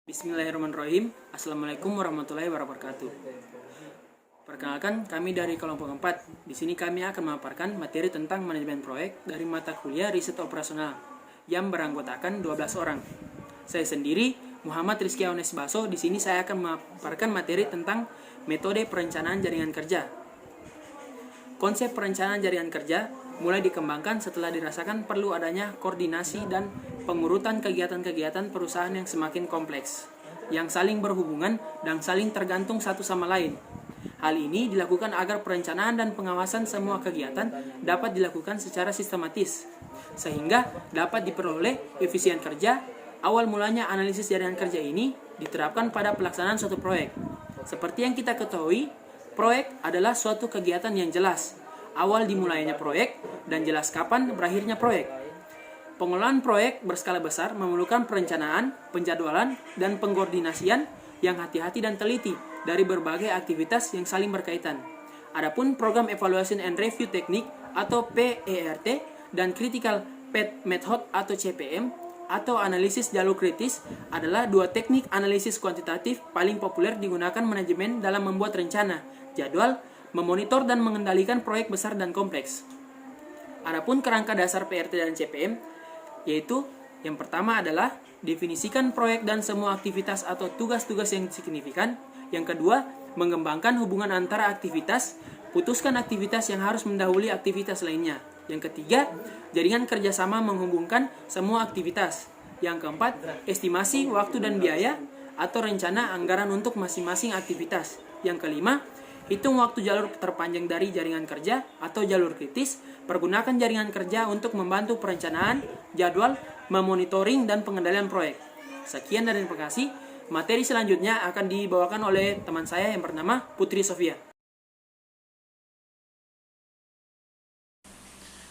Bismillahirrahmanirrahim. Assalamualaikum warahmatullahi wabarakatuh. Perkenalkan, kami dari kelompok 4. Di sini kami akan memaparkan materi tentang manajemen proyek dari mata kuliah riset operasional yang beranggotakan 12 orang. Saya sendiri, Muhammad Rizky Aunes Baso. Di sini saya akan memaparkan materi tentang metode perencanaan jaringan kerja. Konsep perencanaan jaringan kerja mulai dikembangkan setelah dirasakan perlu adanya koordinasi dan pengurutan kegiatan-kegiatan perusahaan yang semakin kompleks, yang saling berhubungan dan saling tergantung satu sama lain. Hal ini dilakukan agar perencanaan dan pengawasan semua kegiatan dapat dilakukan secara sistematis, sehingga dapat diperoleh efisien kerja. Awal mulanya analisis jaringan kerja ini diterapkan pada pelaksanaan suatu proyek. Seperti yang kita ketahui, proyek adalah suatu kegiatan yang jelas awal dimulainya proyek dan jelas kapan berakhirnya proyek. Pengelolaan proyek berskala besar memerlukan perencanaan, penjadwalan, dan pengkoordinasian yang hati-hati dan teliti dari berbagai aktivitas yang saling berkaitan. Adapun program Evaluation and Review Technique atau PERT dan Critical Path Method atau CPM atau analisis jalur kritis adalah dua teknik analisis kuantitatif paling populer digunakan manajemen dalam membuat rencana, jadwal, memonitor dan mengendalikan proyek besar dan kompleks. Adapun kerangka dasar PRT dan CPM, yaitu yang pertama adalah definisikan proyek dan semua aktivitas atau tugas-tugas yang signifikan. Yang kedua, mengembangkan hubungan antara aktivitas, putuskan aktivitas yang harus mendahului aktivitas lainnya. Yang ketiga, jaringan kerjasama menghubungkan semua aktivitas. Yang keempat, estimasi waktu dan biaya atau rencana anggaran untuk masing-masing aktivitas. Yang kelima, hitung waktu jalur terpanjang dari jaringan kerja atau jalur kritis. Pergunakan jaringan kerja untuk membantu perencanaan, jadwal, memonitoring, dan pengendalian proyek. Sekian dan terima kasih. Materi selanjutnya akan dibawakan oleh teman saya yang bernama Putri Sofia.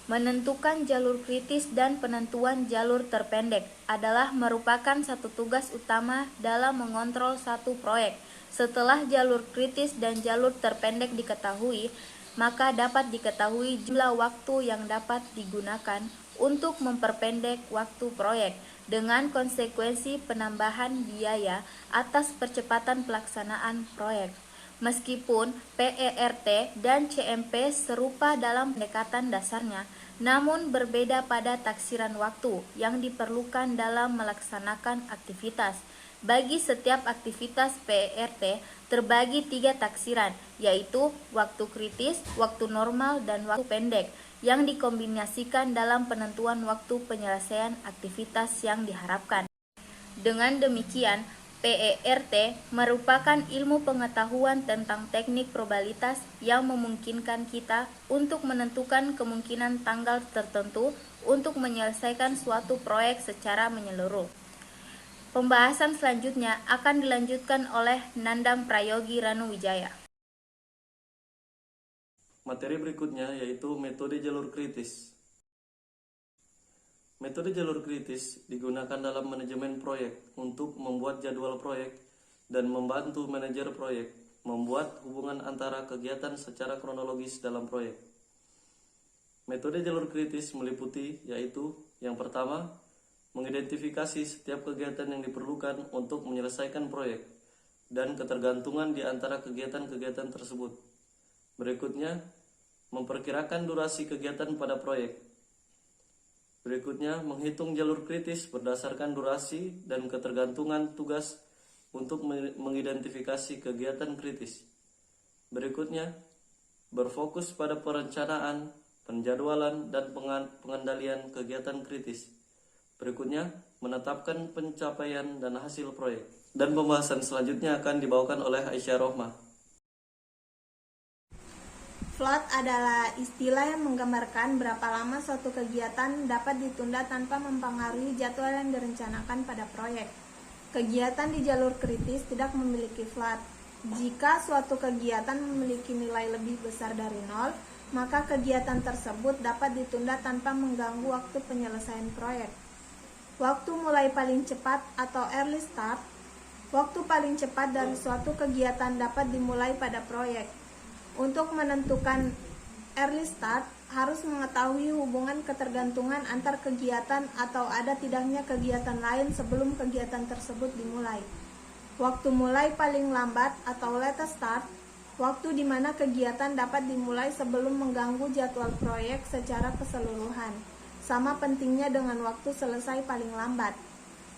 Menentukan jalur kritis dan penentuan jalur terpendek adalah merupakan satu tugas utama dalam mengontrol satu proyek. Setelah jalur kritis dan jalur terpendek diketahui, maka dapat diketahui jumlah waktu yang dapat digunakan untuk memperpendek waktu proyek dengan konsekuensi penambahan biaya atas percepatan pelaksanaan proyek. Meskipun PERT dan CMP serupa dalam pendekatan dasarnya, namun berbeda pada taksiran waktu yang diperlukan dalam melaksanakan aktivitas. Bagi setiap aktivitas PERT terbagi 3 taksiran, yaitu waktu kritis, waktu normal, dan waktu pendek, yang dikombinasikan dalam penentuan waktu penyelesaian aktivitas yang diharapkan. Dengan demikian, PERT merupakan ilmu pengetahuan tentang teknik probabilitas yang memungkinkan kita untuk menentukan kemungkinan tanggal tertentu untuk menyelesaikan suatu proyek secara menyeluruh. Pembahasan selanjutnya akan dilanjutkan oleh Nandang Prayogi Ranuwijaya. Materi berikutnya yaitu metode jalur kritis. Metode jalur kritis digunakan dalam manajemen proyek untuk membuat jadwal proyek dan membantu manajer proyek membuat hubungan antara kegiatan secara kronologis dalam proyek. Metode jalur kritis meliputi yaitu yang pertama, mengidentifikasi setiap kegiatan yang diperlukan untuk menyelesaikan proyek dan ketergantungan di antara kegiatan-kegiatan tersebut. Berikutnya, memperkirakan durasi kegiatan pada proyek. Berikutnya, menghitung jalur kritis berdasarkan durasi dan ketergantungan tugas untuk mengidentifikasi kegiatan kritis. Berikutnya, berfokus pada perencanaan, penjadwalan, dan pengendalian kegiatan kritis. Berikutnya, menetapkan pencapaian dan hasil proyek. Dan pembahasan selanjutnya akan dibawakan oleh Aisyah Rohmah. Float adalah istilah yang menggambarkan berapa lama suatu kegiatan dapat ditunda tanpa mempengaruhi jadwal yang direncanakan pada proyek. Kegiatan di jalur kritis tidak memiliki float. Jika suatu kegiatan memiliki nilai lebih besar dari 0, maka kegiatan tersebut dapat ditunda tanpa mengganggu waktu penyelesaian proyek. Waktu mulai paling cepat atau early start. Waktu paling cepat dari suatu kegiatan dapat dimulai pada proyek. Untuk menentukan early start, harus mengetahui hubungan ketergantungan antar kegiatan atau ada tidaknya kegiatan lain sebelum kegiatan tersebut dimulai. Waktu mulai paling lambat atau latest start, waktu di mana kegiatan dapat dimulai sebelum mengganggu jadwal proyek secara keseluruhan. Sama pentingnya dengan waktu selesai paling lambat.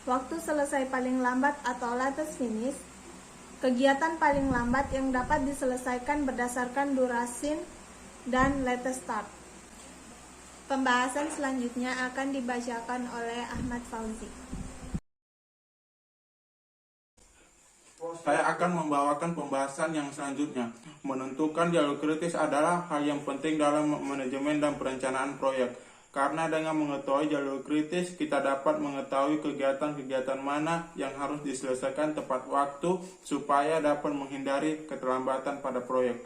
Waktu selesai paling lambat atau latest finish, kegiatan paling lambat yang dapat diselesaikan berdasarkan durasi dan latest start. Pembahasan selanjutnya akan dibacakan oleh Ahmad Fauzi. Saya akan membawakan pembahasan yang selanjutnya. Menentukan jalur kritis adalah hal yang penting dalam manajemen dan perencanaan proyek. Karena dengan mengetahui jalur kritis, kita dapat mengetahui kegiatan-kegiatan mana yang harus diselesaikan tepat waktu supaya dapat menghindari keterlambatan pada proyek.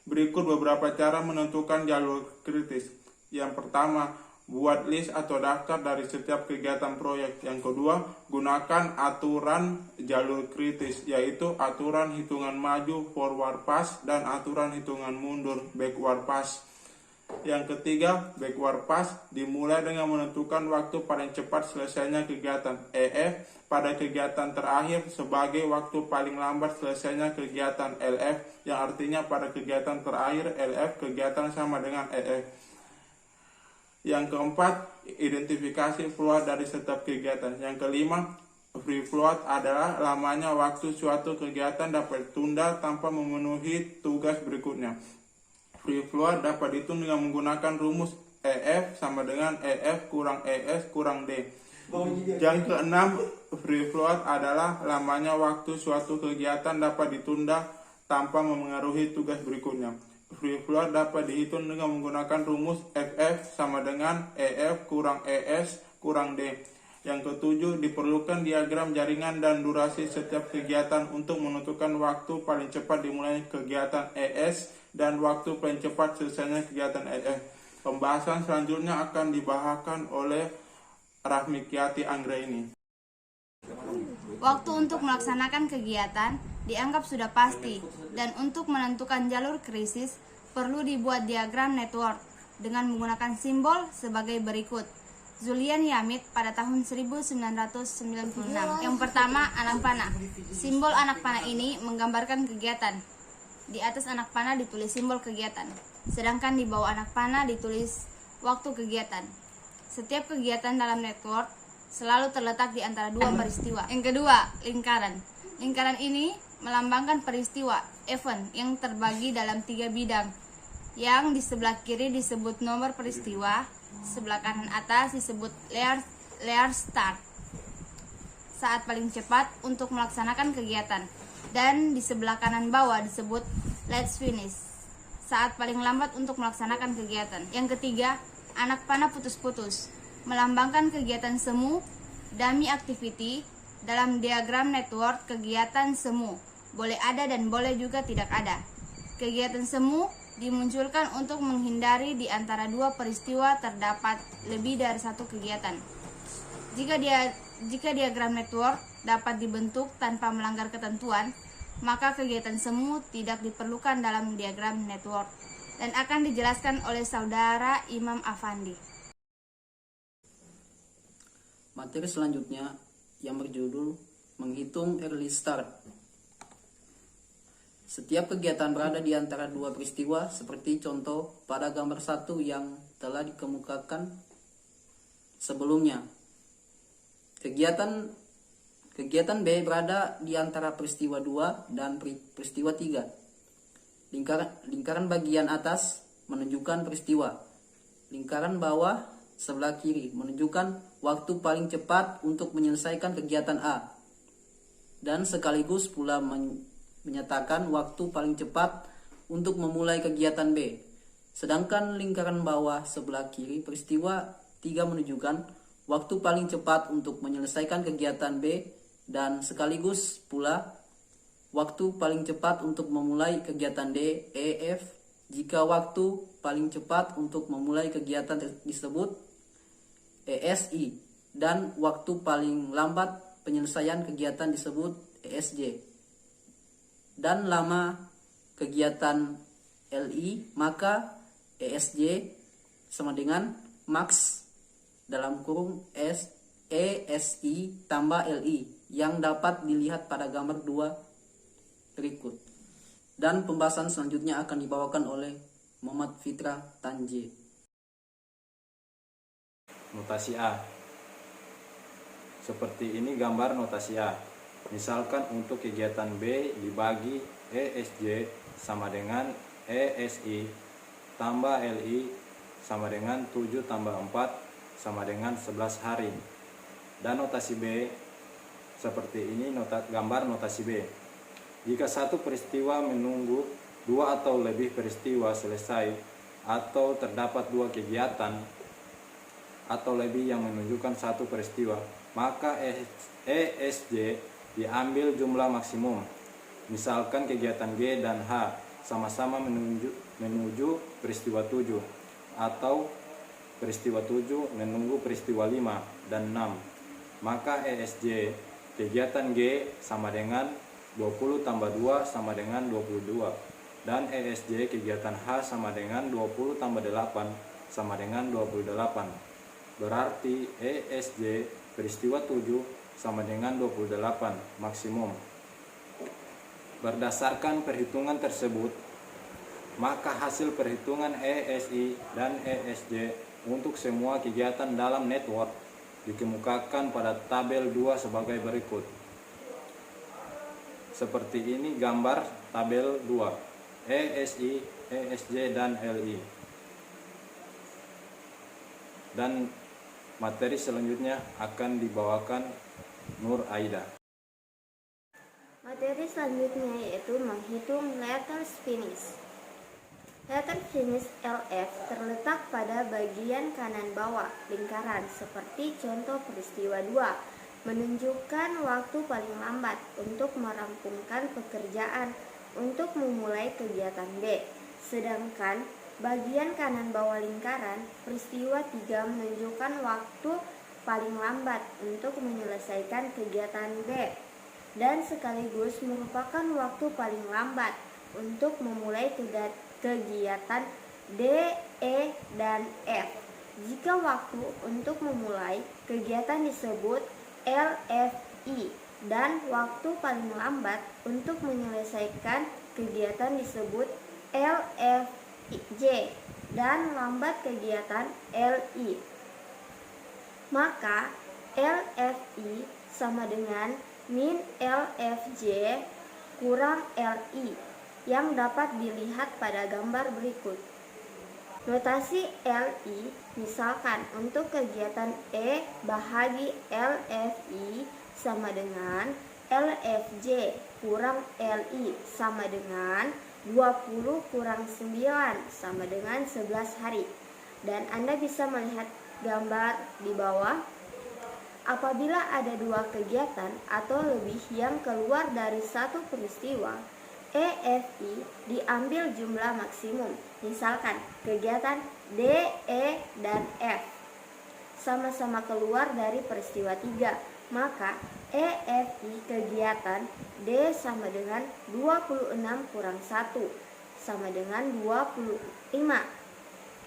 Berikut beberapa cara menentukan jalur kritis. Yang pertama, buat list atau daftar dari setiap kegiatan proyek. Yang kedua, gunakan aturan jalur kritis, yaitu aturan hitungan maju forward pass dan aturan hitungan mundur backward pass. Yang ketiga, backward pass dimulai dengan menentukan waktu paling cepat selesainya kegiatan EF pada kegiatan terakhir sebagai waktu paling lambat selesainya kegiatan LF, yang artinya pada kegiatan terakhir LF kegiatan sama dengan EF. Yang keempat, identifikasi float dari setiap kegiatan. Yang kelima, free float adalah lamanya waktu suatu kegiatan dapat ditunda tanpa memenuhi tugas berikutnya. Free float dapat dihitung dengan menggunakan rumus EF sama dengan EF kurang ES kurang D. Yang keenam, free float adalah lamanya waktu suatu kegiatan dapat ditunda tanpa memengaruhi tugas berikutnya. Free float dapat dihitung dengan menggunakan rumus FF sama dengan EF kurang ES kurang D. Yang ketujuh, diperlukan diagram jaringan dan durasi setiap kegiatan untuk menentukan waktu paling cepat dimulai kegiatan ES dan waktu paling cepat selesainya kegiatan EF. Pembahasan selanjutnya akan dibahasakan oleh Rahmikiati Anggraini. Waktu untuk melaksanakan kegiatan dianggap sudah pasti, dan untuk menentukan jalur krisis perlu dibuat diagram network dengan menggunakan simbol sebagai berikut. Julian Yamit pada tahun 1996. Yang pertama, anak panah. Simbol anak panah ini menggambarkan kegiatan. Di atas anak panah ditulis simbol kegiatan, sedangkan di bawah anak panah ditulis waktu kegiatan. Setiap kegiatan dalam network selalu terletak di antara dua peristiwa. Yang kedua, lingkaran. Lingkaran ini melambangkan peristiwa, event yang terbagi dalam 3 bidang. Yang di sebelah kiri disebut nomor peristiwa, sebelah kanan atas disebut layer start, saat paling cepat untuk melaksanakan kegiatan, dan di sebelah kanan bawah disebut let's finish, saat paling lambat untuk melaksanakan kegiatan. Yang ketiga, anak panah putus-putus, melambangkan kegiatan semu, dummy activity. Dalam diagram network, kegiatan semu boleh ada dan boleh juga tidak ada. Kegiatan semu dimunculkan untuk menghindari di antara dua peristiwa terdapat lebih dari satu kegiatan. Jika diagram network dapat dibentuk tanpa melanggar ketentuan, maka kegiatan semu tidak diperlukan dalam diagram network, dan akan dijelaskan oleh saudara Imam Afandi. Materi selanjutnya yang berjudul menghitung early start. Setiap kegiatan berada di antara dua peristiwa seperti contoh pada gambar 1 yang telah dikemukakan sebelumnya. Kegiatan B berada di antara peristiwa 2 dan peristiwa 3. Lingkaran bagian atas menunjukkan peristiwa. Lingkaran bawah sebelah kiri menunjukkan waktu paling cepat untuk menyelesaikan kegiatan A, dan sekaligus pula menyatakan waktu paling cepat untuk memulai kegiatan B. Sedangkan lingkaran bawah sebelah kiri peristiwa 3 menunjukkan waktu paling cepat untuk menyelesaikan kegiatan B, dan sekaligus pula waktu paling cepat untuk memulai kegiatan D, E, F. Jika waktu paling cepat untuk memulai kegiatan disebut ESI, dan waktu paling lambat penyelesaian kegiatan disebut ESJ. Dan lama kegiatan LI, maka ESJ sama dengan max dalam kurung ESI tambah LI. yang dapat dilihat pada gambar 2 berikut. Dan pembahasan selanjutnya akan dibawakan oleh Muhammad Fitra Tanje. Notasi A. Seperti ini gambar notasi A. Misalkan untuk kegiatan B dibagi ESJ sama dengan ESI tambah LI sama dengan 7 tambah 4 sama dengan 11 hari. Dan notasi B seperti ini gambar notasi B. Jika satu peristiwa menunggu 2 atau lebih peristiwa selesai atau terdapat 2 kegiatan atau lebih yang menunjukkan satu peristiwa, maka ESJ diambil jumlah maksimum. Misalkan kegiatan G dan H sama-sama menuju peristiwa 7 atau peristiwa 7 menunggu peristiwa 5 dan 6. Maka ESJ kegiatan G sama dengan 20 tambah 2 sama dengan 22. Dan ESJ kegiatan H sama dengan 20 tambah 8 sama dengan 28. Berarti ESJ peristiwa 7 sama dengan 28 maksimum. Berdasarkan perhitungan tersebut, maka hasil perhitungan ESI dan ESJ untuk semua kegiatan dalam network dikemukakan pada tabel 2 sebagai berikut. Seperti ini gambar tabel 2, ESI, ESJ, dan LI. Dan materi selanjutnya akan dibawakan Nur Aida. Materi selanjutnya yaitu menghitung letters finish. Letter finish LF terletak pada bagian kanan bawah lingkaran seperti contoh peristiwa 2, menunjukkan waktu paling lambat untuk merampungkan pekerjaan untuk memulai kegiatan B. Sedangkan bagian kanan bawah lingkaran peristiwa 3 menunjukkan waktu paling lambat untuk menyelesaikan kegiatan B dan sekaligus merupakan waktu paling lambat untuk memulai kegiatan D, E, dan F. Jika waktu untuk memulai kegiatan disebut LFI dan waktu paling lambat untuk menyelesaikan kegiatan disebut LFJ dan lambat kegiatan LI. Maka LFI sama dengan min LFJ kurang LI yang dapat dilihat pada gambar berikut. Notasi LI misalkan untuk kegiatan E bahagi LFI sama dengan LFJ kurang LI sama dengan 20 kurang 9 sama dengan 11 hari. Dan Anda bisa melihat gambar di bawah. Apabila ada 2 kegiatan atau lebih yang keluar dari satu peristiwa, EFI diambil jumlah maksimum. Misalkan kegiatan D, E, dan F sama-sama keluar dari peristiwa 3, maka EFI kegiatan D sama dengan 26 kurang 1 sama dengan 25.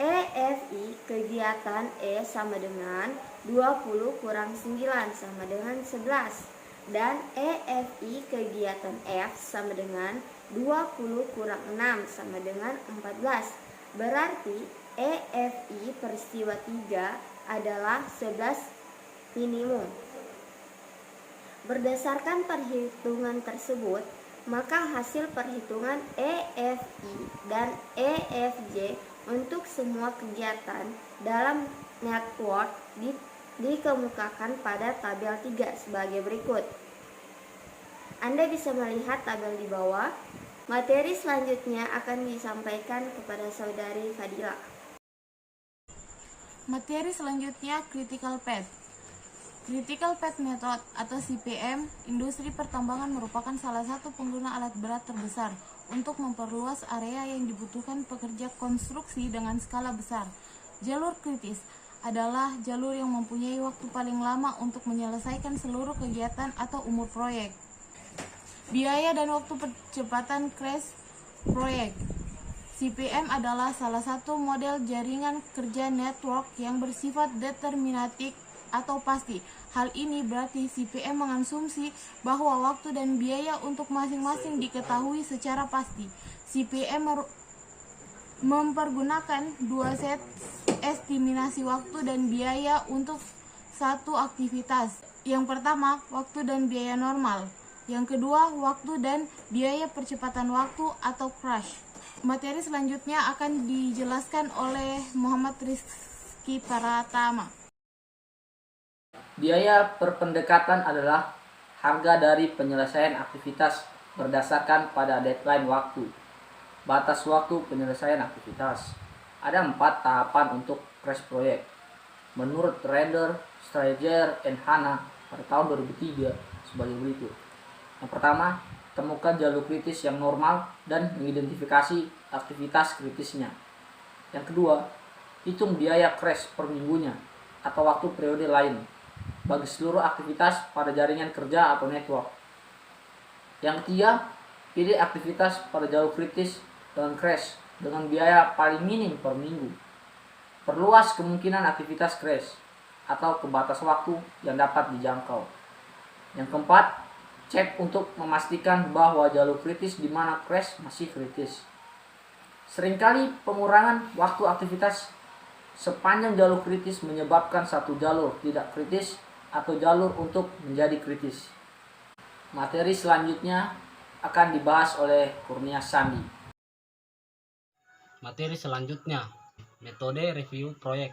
EFI kegiatan E sama dengan 20 kurang 9 sama dengan 11. Dan EFI kegiatan F sama dengan 20 kurang 6 sama dengan 14. Berarti EFI peristiwa 3 adalah 11 minimum. Berdasarkan perhitungan tersebut, maka hasil perhitungan EFI dan EFJ untuk semua kegiatan dalam network dikemukakan pada tabel 3 sebagai berikut. Anda bisa melihat tabel di bawah. Materi selanjutnya akan disampaikan kepada saudari Fadila. Materi selanjutnya Critical Path. Critical Path Method atau CPM, industri pertambangan merupakan salah satu pengguna alat berat terbesar untuk memperluas area yang dibutuhkan pekerja konstruksi dengan skala besar. Jalur kritis adalah jalur yang mempunyai waktu paling lama untuk menyelesaikan seluruh kegiatan atau umur proyek. Biaya dan waktu percepatan crash proyek. CPM adalah salah satu model jaringan kerja network yang bersifat deterministik atau pasti. Hal ini berarti si PM mengasumsi bahwa waktu dan biaya untuk masing-masing diketahui secara pasti. Si PM mempergunakan dua set estimasi waktu dan biaya untuk satu aktivitas. Yang pertama, waktu dan biaya normal. Yang kedua, waktu dan biaya percepatan waktu atau crash. Materi selanjutnya akan dijelaskan oleh Muhammad Rizky Pratama. Biaya perpendekatan adalah harga dari penyelesaian aktivitas berdasarkan pada deadline waktu. Batas waktu penyelesaian aktivitas. Ada 4 tahapan untuk crash proyek. Menurut Render, Strager, and Hana pada tahun 2003 sebagai berikut. Yang pertama, temukan jalur kritis yang normal dan mengidentifikasi aktivitas kritisnya. Yang kedua, hitung biaya crash per minggunya atau waktu periode lain bagi seluruh aktivitas pada jaringan kerja atau network. Yang ketiga, pilih aktivitas pada jalur kritis dengan crash dengan biaya paling minim per minggu. Perluas kemungkinan aktivitas crash atau ke batas waktu yang dapat dijangkau. Yang keempat, cek untuk memastikan bahwa jalur kritis di mana crash masih kritis. Seringkali pengurangan waktu aktivitas sepanjang jalur kritis menyebabkan satu jalur tidak kritis atau jalur untuk menjadi kritis. Materi selanjutnya akan dibahas oleh Kurnia Sandi. Materi selanjutnya, metode review proyek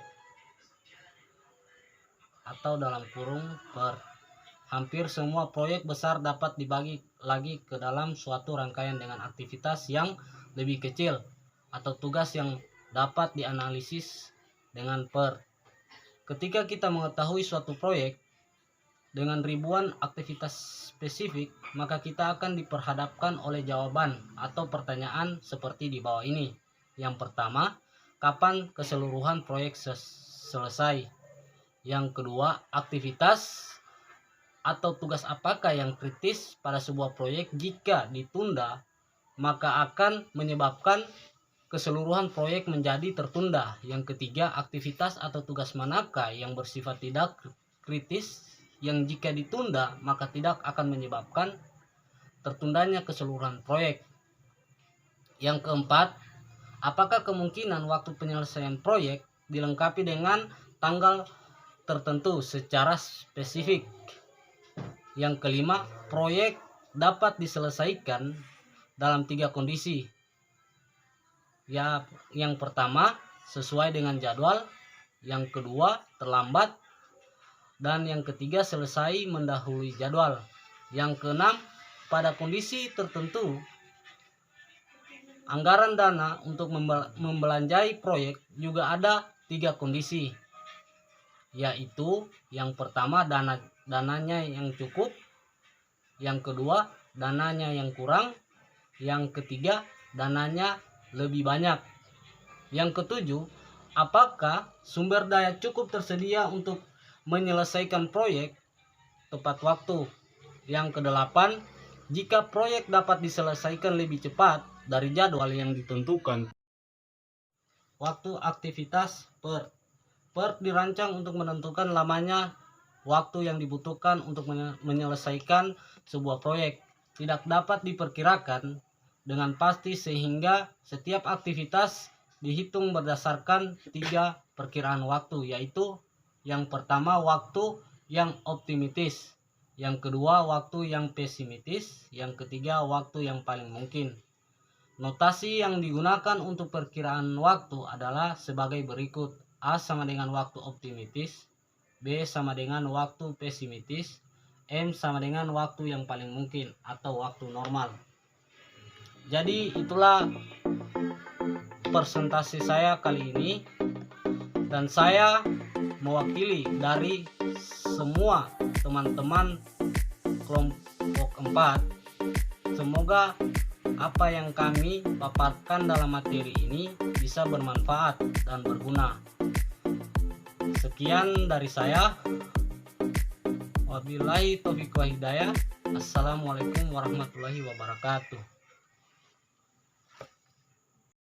atau dalam kurung PER. Hampir semua proyek besar dapat dibagi lagi ke dalam suatu rangkaian dengan aktivitas yang lebih kecil atau tugas yang dapat dianalisis dengan PER. Ketika kita mengetahui suatu proyek dengan ribuan aktivitas spesifik, maka kita akan diperhadapkan oleh jawaban atau pertanyaan seperti di bawah ini. Yang pertama, kapan keseluruhan proyek selesai? Yang kedua, aktivitas atau tugas apakah yang kritis pada sebuah proyek? Jika ditunda, maka akan menyebabkan keseluruhan proyek menjadi tertunda. Yang ketiga, aktivitas atau tugas manakah yang bersifat tidak kritis, yang jika ditunda maka tidak akan menyebabkan tertundanya keseluruhan proyek. Yang keempat, apakah kemungkinan waktu penyelesaian proyek dilengkapi dengan tanggal tertentu secara spesifik. Yang kelima, proyek dapat diselesaikan dalam 3 kondisi. Ya, yang pertama, sesuai dengan jadwal. Yang kedua, terlambat. Dan yang ketiga, selesai mendahului jadwal. Yang keenam, pada kondisi tertentu, anggaran dana untuk membelanjai proyek juga ada 3 kondisi. Yaitu, yang pertama, dananya yang cukup. Yang kedua, dananya yang kurang. Yang ketiga, dananya lebih banyak. Yang ketujuh, apakah sumber daya cukup tersedia untuk menyelesaikan proyek tepat waktu. Yang kedelapan, jika proyek dapat diselesaikan lebih cepat dari jadwal yang ditentukan. Waktu aktivitas PER. PER dirancang untuk menentukan lamanya waktu yang dibutuhkan untuk menyelesaikan sebuah proyek. Tidak dapat diperkirakan dengan pasti sehingga setiap aktivitas dihitung berdasarkan 3 perkiraan waktu, yaitu yang pertama, waktu yang optimistis. Yang kedua, waktu yang pesimistis. Yang ketiga, waktu yang paling mungkin. Notasi yang digunakan untuk perkiraan waktu adalah sebagai berikut. A sama dengan waktu optimistis, B sama dengan waktu pesimistis, M sama dengan waktu yang paling mungkin atau waktu normal. Jadi itulah presentasi saya kali ini, dan saya mewakili dari semua teman-teman kelompok 4. Semoga apa yang kami paparkan dalam materi ini bisa bermanfaat dan berguna. Sekian dari saya. Wabillahi taufiq wa hidayah. Assalamualaikum warahmatullahi wabarakatuh.